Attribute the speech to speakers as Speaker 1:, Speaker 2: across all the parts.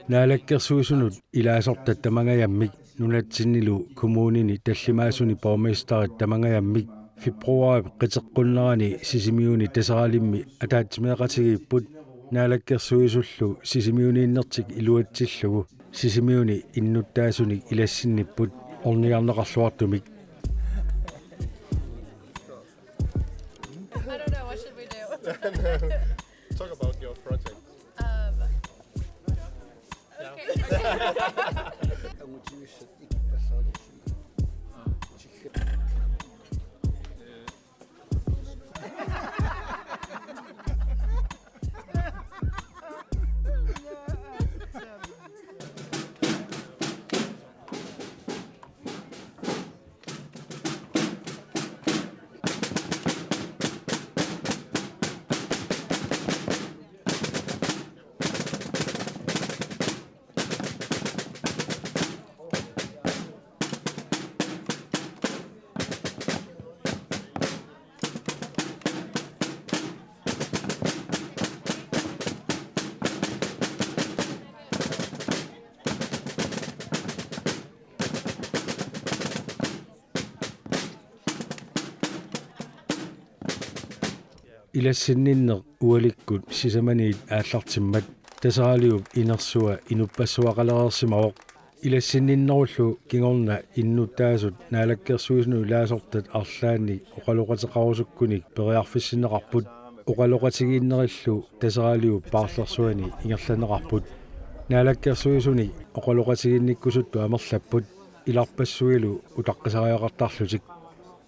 Speaker 1: Naalakkersuusunut ilaasortat tamangayammik nunatsinnilu kommunini tallimaasuni borgmestarit tamangayammik februari qiteqqunnerani sisimiuni tasaralimmi ataatimeeqatigiipput naalakkersuisullu sisimiuniinnertik iluatsillugu sisimiuni innuttaasunik ilassinnipput orniarneqarluartumik.
Speaker 2: I don't know. What should we do?
Speaker 3: Talk about your project.
Speaker 2: Okay.
Speaker 1: Ilassinninneq ualikkut sisamaniit aallartimmat tasaraaliup inersua inuppassuaqalereersimaroq ilassinninnerullu kingorna innuttaasut naalakkersuisunu ilaasortat arlaanni oqaloqateqarusukkunik periarfissineqarput oqaloqatigiinnerillu tasaraaliup paarlersuani ingerlaneqarput naalakkersuisuni oqaloqatigiinnikkusuttu amerlapput ilarpassuilu utaqqisariaqartarlutik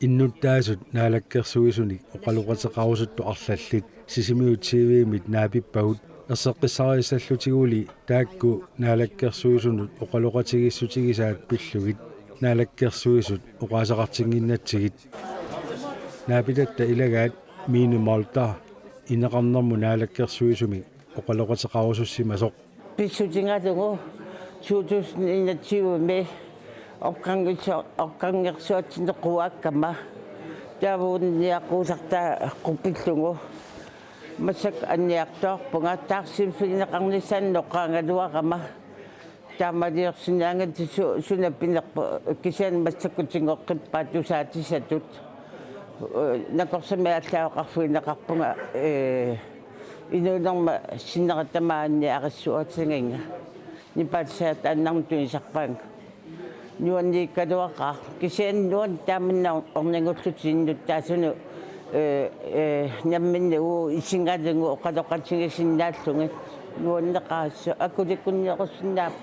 Speaker 1: innuttaasut naalakkersuisunik oqaloqateqarusuttu arlallit sisimiut TV-mit naapippagut erseqqissariissallutiguli taakku naalakkersuisunut oqaloqatigissutigisaat pillugit naalakkersuisut oqaasaqartinginnatsigit naapitatta ilagaat miinumalta ineqarnermu naalakkersuisumi oqaloqateqarusussimasoq
Speaker 4: Pissutingatungu 2021 opqangersuatsinnequakkama taavuunniaqquusartaa quppillungu масак анниартоорпунга таарсилфигинеқарнissaanноққаангалуарама таамалиерсинаангатису сунаппинерпу кисиан массаккутингоққиппаа тусаатисатут накорсамааллаақарфуинеқарпунга инуунерма синнератамаанни ариссуатингинга нипаатсаат аннармтуисарпаанга нуанни калуақаа кисиан нуан тааминнаа орнингуллутиннут таасуну намминнагу исингаалунгу оқалоқатигисиннааллунги нуаннеқаассу акуликкунниақуссиннаап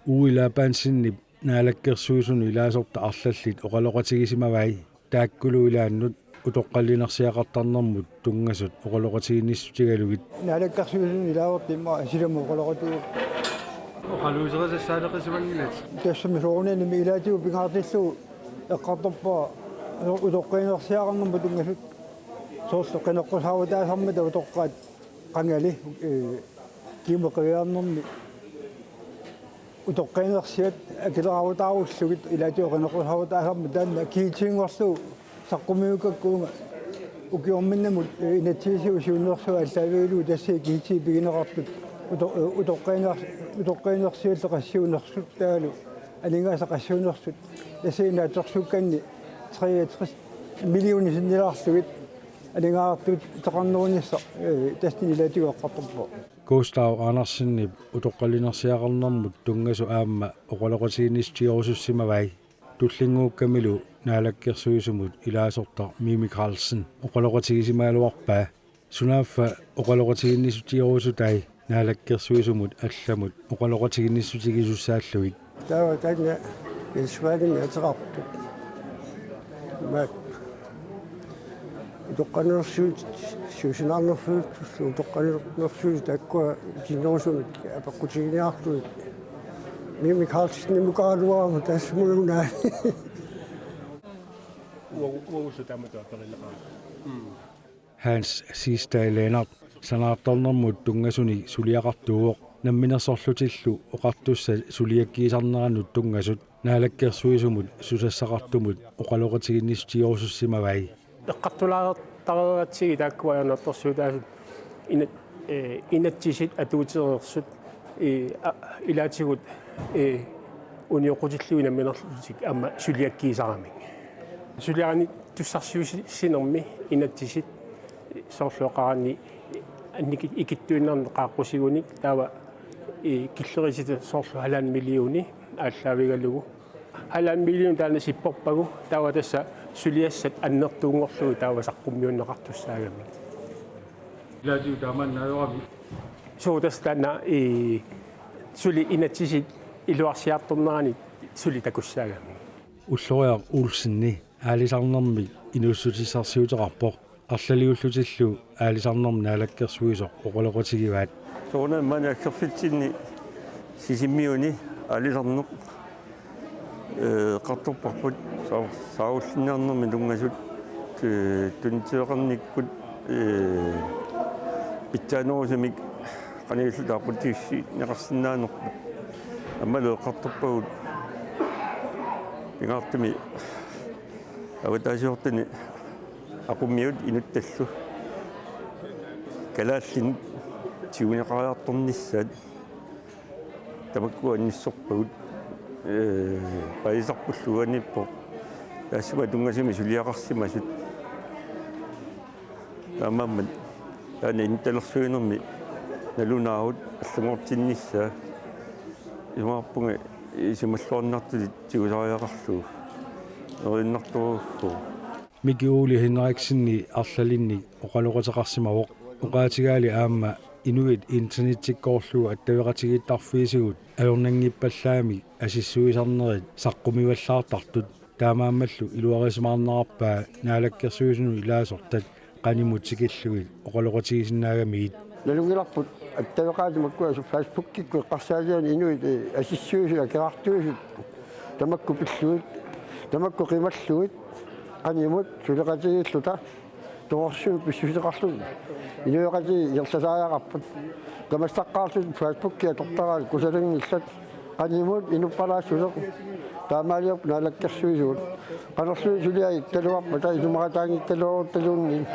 Speaker 1: уилаапаансиннип наалаккерсуисуну илаасорта арлаллит оқалоқатигисимавай тааккулу илааннут утоққаллинерсиақартарнэрмут тунгасут оқалоқатигинниссутигалугит
Speaker 5: наалаккерсуисуну илаавертимма силаму оқалоқатигу
Speaker 1: оқалуусерасаалеқисуангилат
Speaker 5: тассамисуорунани илаатигу пингаартиллугу эққарторпаа утоққинерсиақарнэрму тунгасут соорсо қинеққусааватаасармата утоққаат қангали кимеқиаарнэрми утоққинерсиат акилераавутааруссугит илаатиу қинеққусааватаасарма таанна киитсингорлу саққумиукаккуунга укиорминнамут инатсисиу сиуннерсуа аллаавиулу тассии киитси пигинеқартут утоққинерсиалле қассиунерсут таалу алингааса қассиунерсут тассиинааторсукканни 63 миллиони синнилаарлугит алингаартут теқарнерунисса тасни илаатигоққарторпо
Speaker 1: Gustav Andersen утоққалинерсиақарнэрмут тунгасу аама оқалоқатигиннистиорусуссимавай туллингууккамилу наалаккерсуисумут илаасортар Мими Carlsen оқалоқатигисимаалуарпаа сунааффа оқалоқатигиннисутиорусутай наалаккерсуисумут алламут оқалоқатигинниссутигисуссааллугит
Speaker 5: таа таня исвалин ятеқарту мат утоққанерсуут сиусинаарнерсуут утоққанерсуут таккуа кинорсумик апаққутигиниарлуит Мими Carlsen мукаалуарма тассмулунаа
Speaker 1: Hans Sistad Lennart санаартарнэрмут тунгасуни сулиақартууоқ намминерсорлутиллу оқартусса сулиаккиисарнеранут тунгасут наалаккерсуисумут сусассақартумут оқалоқатигиннистиорусуссимавай
Speaker 6: эққартулаартаруатсиги тааккуаянерторсуутаасут инатсисит атуутиерерсут
Speaker 2: илаатигут униоқутиллуина минерлутик амма сулиаккиисарамик сулиарани туссарсиусинерми инатсисит соорлуоқарани анники икиттуиннерне қааққусигуник таава киллерисит соорлу 1 миллиони ааллаавигалугу 1 миллион таана сиппорпагу таава тасса сулиассат аннертуунгорлугу таава саққуммиуннеқартуссаагами
Speaker 1: илаатиу тааманнаавами
Speaker 2: соотастана сули инатсисит илуарсиарторнерани сули такуссаагами
Speaker 1: уллориар уулсинни аалисарнэрми инуссутиссарсиутерарпоқ арлалиуллутиллу аалисарнэрми наалаккерсуисоқ оқолоқутигиваат
Speaker 6: соона мана аксерфитсинни сисиммиуни алисарнеқ қартуппарпут сауллиннернерми тунгасут тунтиоқарниккут питтаанерусамик qaнииллу таақутигси неқарсинаанерпут аммалу қартуппагут пингаартими аватаасиортани aqummiut inuttallu kalaallin tiuniqaartornissaat tamakku annissorpagut paisarpulluganippo taassuma tungasimi suliaqarsimasut taamammat taani intalersuinermi nalunaarut allungortinnissaa imaarpunga isimalluarnartuli tiusariaqarlu nerinnarturuuffuu
Speaker 1: мигиули хинериксинни арлалинни оқалоқатеқарсимавоқ уқаатигаали аама инуит интернеттиккоорлугу аттавеқатигиттарфиисигут алорнангиппаллаами асиссуисарнерит саққумиваллаартартут таамааммаллу илуарисимаарнараппаа наалаккерсуисуну илаасортат qaнимутикиллугит оқалоқатигисиннаагамиит
Speaker 5: налунгиларпут аттавеқаатимаккуа фейсбуккикку эққарсаалиани инуит ассиссуисуга керартуисут тамакку пиллуит тамакку қималлуит qaнимут сулеқатигиллута тоорсуут писсусеқарлуг инуеқати иерласааяқарпут камассаққаартут фейсбуккиа тортараал кусалангиллат qaнимут инуппалаассулеқ таамаалиоп наалаккерсуисуут qanерсуи сулиаи талуарпа та инумаратаангитталуоруталуунни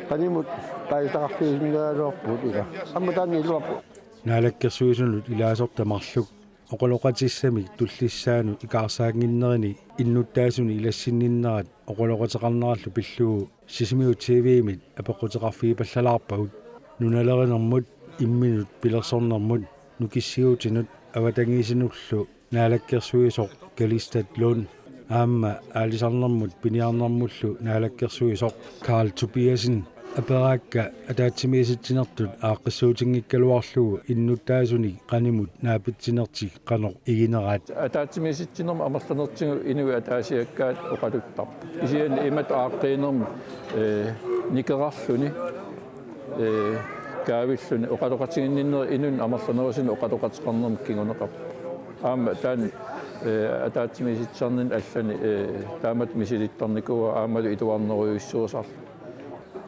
Speaker 5: qaнимут таисақарфиисиннаалуарпут ила амматаани илуарпу
Speaker 1: наалаккерсуисунут илаасортамарлук оқолоқатиссамик туллиссаану икаарсаангиннерини иннуттаасуни илассинниннерат оқолоқатеқарнераллу пиллугу сисимиу тв-мит апеқутеқарфигипаллалаарпагут нуналеринермут имминут пилерсорнермут нукиссиутинут аватангисинуллу наалаккерсуисоқ калистат лун аама аалисарнермут пиниарнермуллу наалаккерсуисоқ Карл Tobiasen апераакка атаатсимиситсинертут ааққиссуутингиккалуарлугу иннуттаасуни qaнимут наапитсинерти qanor игинераат
Speaker 7: атаатсимиситсинерма амерланертигу инуи атаасиаккаат оқалуттарпу исиан имат ааққиинерми никерарлуни каавиллуни оқалоқатигинниннер инун амерланерусини оқалоқатеқарнерми кигунеқарпу аама таан атаатсимиситсарнин аллани таамат мисилиттарникуа аамалу илуарнеруйуссуусарл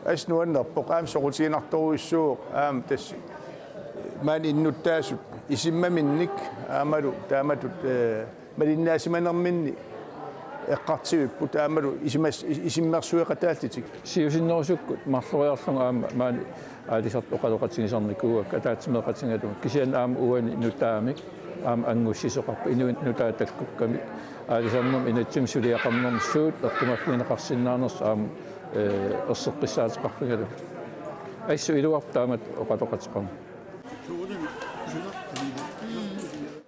Speaker 3: аснуаннерпоқ аам сорутигинарторуиссууq аам тас маан иннуттаасут исиммаминник аамалу тааматут малиннаасиманерминни эққартивиппут аамалу исиммерсуеқатаалтитик
Speaker 7: сиусиннерусуккут марлориарлунга аама маани аалисарт оқалоқатигисарникуак атаатсимеқатингалу кисиан аама уани нутаамик аама ангуссисоқарпа инуит нутаатаккукками аалисарнерм инатсим сулиақарнерм суут эққумаффинеқарсиннаанерс аама эссеққиссаатеқарфигалу ассу илуартаамат оқалоқатеқарна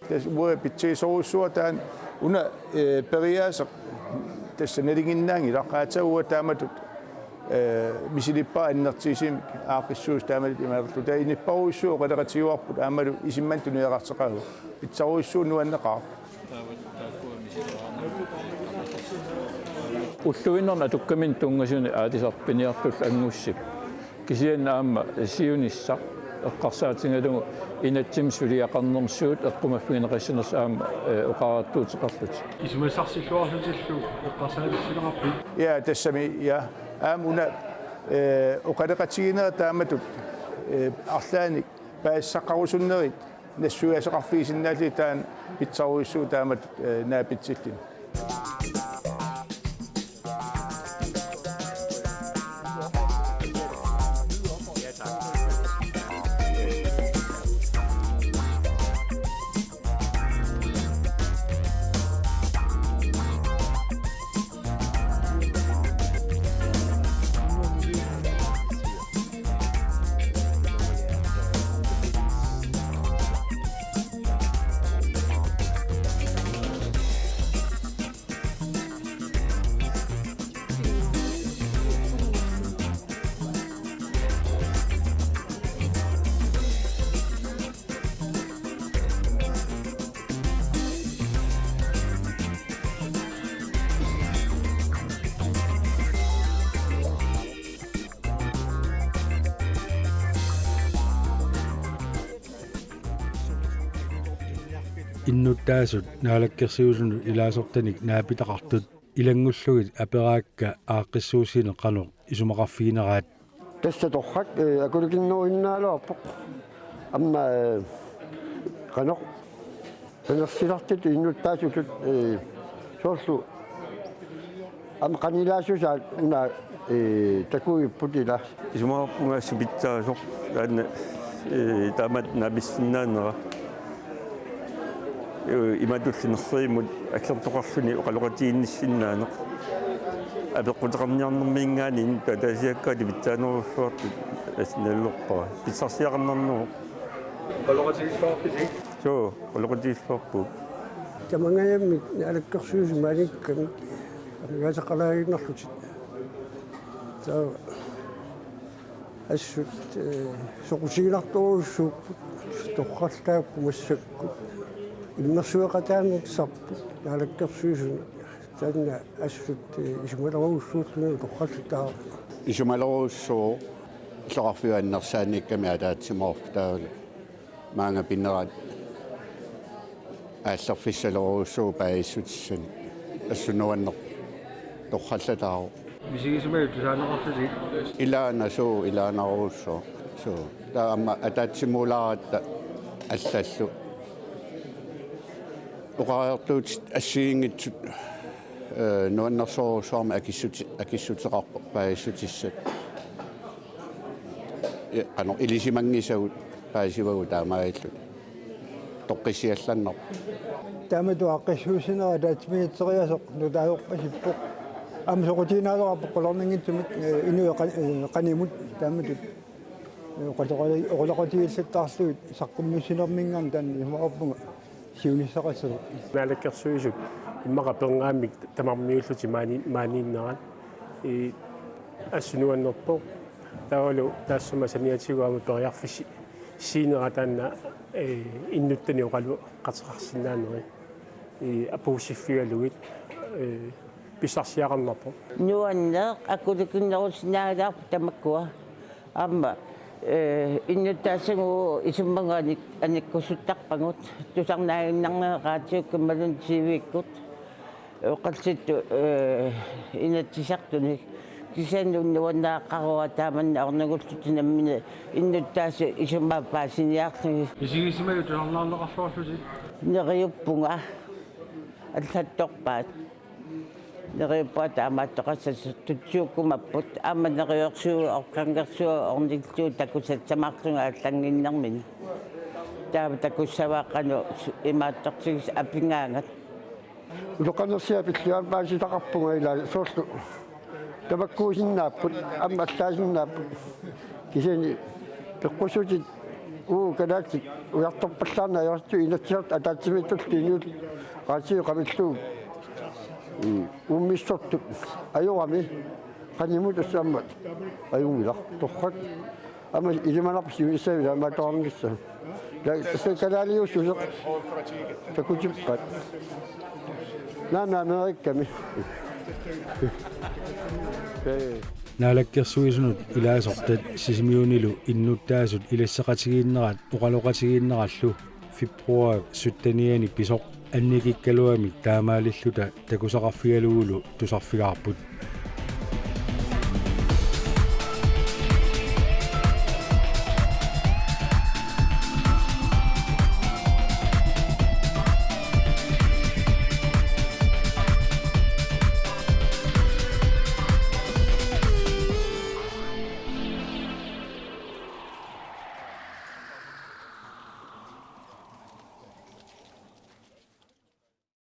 Speaker 3: тас уа питсисоруссуа таан уна периаасеқ тасса налигиннаанги лаққаатауа тааматут мисилиппа аннертисимик аақиссуус таамалит имаарлу таа иниппаруиссуу оқалеқатигуарпут аамалу исимман тунеэқартеқару питсаруиссуу нуаннеқар
Speaker 7: уллуиннерна туккамин тунгасуни аатисарпиниартул ангуссип кисиан аама сиунисса эққарсаатингалугу инатсим сулиақарнермсуут эққумаффигинеқассинерс аама оқарааттуутеқарлут
Speaker 1: исмассарсиллуарлутиллу эққарсаалиссилерарпи
Speaker 3: я тассами я аам уна оқалеқатигинера тааматут арлааник паассақарусуннерит нассуясеқарфигисиннаали таан питсаруиссуу таамат наапитсиллин
Speaker 1: иннуттаасут наалаккерсиусуну илаасортаник наапитақартут илангуллугит апераакка ааққиссуусине қано исумақарфигинераат
Speaker 5: тасса торхак акуликиннуиннаалуарпоқ амма канақ пенерсилартит иннуттаасутут соорлу ам канилаасусаат уна такуиппутила
Speaker 6: исумаарпунгаасупитсаасоқ таанна таамат набиссиннаанера иматуллинерсиимут аксертоқарлуни оқалоқатиинниссиннаанеқ апеққутеқарниарнэрмиингаани татасиаккаати питсаанеруссуарту асналлорпара писсарсиақарнарнуу
Speaker 1: qaloratigissaarpisi
Speaker 6: соо оқалоқатииллуарпу
Speaker 2: тамангаяммик алаккерсуус мааликками амигасақалаагиннарлутит таа ассут соқусигинарторуссууппут торралтааппу массаккут иммерсуэқатааннерсарпут алаккерсуусуни таанна ассут исумалеруссуутлуни торралтаа
Speaker 8: исумалеруссуу лоқарфиуаннерсааникками алаатсиморф таавал маанга пиннерат ааллерфиссалеруссуу пааиссутиссани ассунуаннер торраллатаару
Speaker 1: мисигисумаи тусаанеқарлути
Speaker 8: илаанасуу илаанаруссуу суу таама атаатсимулааратта аллаллу оқаартуут ассиингитсут нуаннерсоорусуарма акиссутеқарпо пааиссутиссат ано илисимангисагут паасивагу таамаиллут тоққиссиалланнер
Speaker 9: таамату аққиссуусинера таатмиитсериасоқ нутаажорпасиппоқ амсоқутинаалераппоқ қолорнингитсумик инуя қанимут тааматут оқолоқотииллаттаарлуит саққуммиссинермингаан таан имаорпунга сиунissaqaссагу
Speaker 2: наалаккерсуисут иммақапенгааммик тамармиуллути мааниннерат и ассунуаннерпо таалу таассума саниатигуама периарфисси синера таанна иннуттани оқалу қатеқарсинаанери и апуусиффигалугит писсарсиақарнерпо
Speaker 4: нуаннеэ акуликиннерусинаагалаарпу тамаккуа аама иннуттаасагу исуммагааник аниккусуттарпагут тусарнаагиннарнеэраатиуккаммалун тивиккут оқалситту инатсисартуни кисаннууннуаннааққаруа тааманна орнагуллутинаммина иннуттаасу исуммааппаасиниаарлуги
Speaker 1: мисигисумаи тусарнаарнеқарлуарлути
Speaker 4: нериуппунга аллатторпаат нериуппаат аамааттоқассас тутсууккумаппут аама нериорсуу оркангерсуа орниллуу такусатсамаарлунга аллангиннэрмини таама такуссавааққану имааттортигис апингаангат
Speaker 5: улоқанерсиа пиллуам пааситақарпунга ила соорлу табаккуусиннааппут амма аллаасиннааппут кисани пеққусутит канаатик уярторпаллаарна аёрту инатсиарт атаатсимиттут тиниут раатиу қамиллуу уммиссортут аюрами qaнимут ассааммат аюмила торхак ама илиманарпси юнисавила аматорнгисса тасса каналиуссусеқ такутиппат наамерикками
Speaker 1: наалаккерсуисунут илаасортат сисимиунилу иннуттаасут илассақатигииннерат оқалоқатигииннераллу фибруар суттаниани писоқ анникиккалуамик таамаалиллута такусақарфигалугулу тусарфигаарпут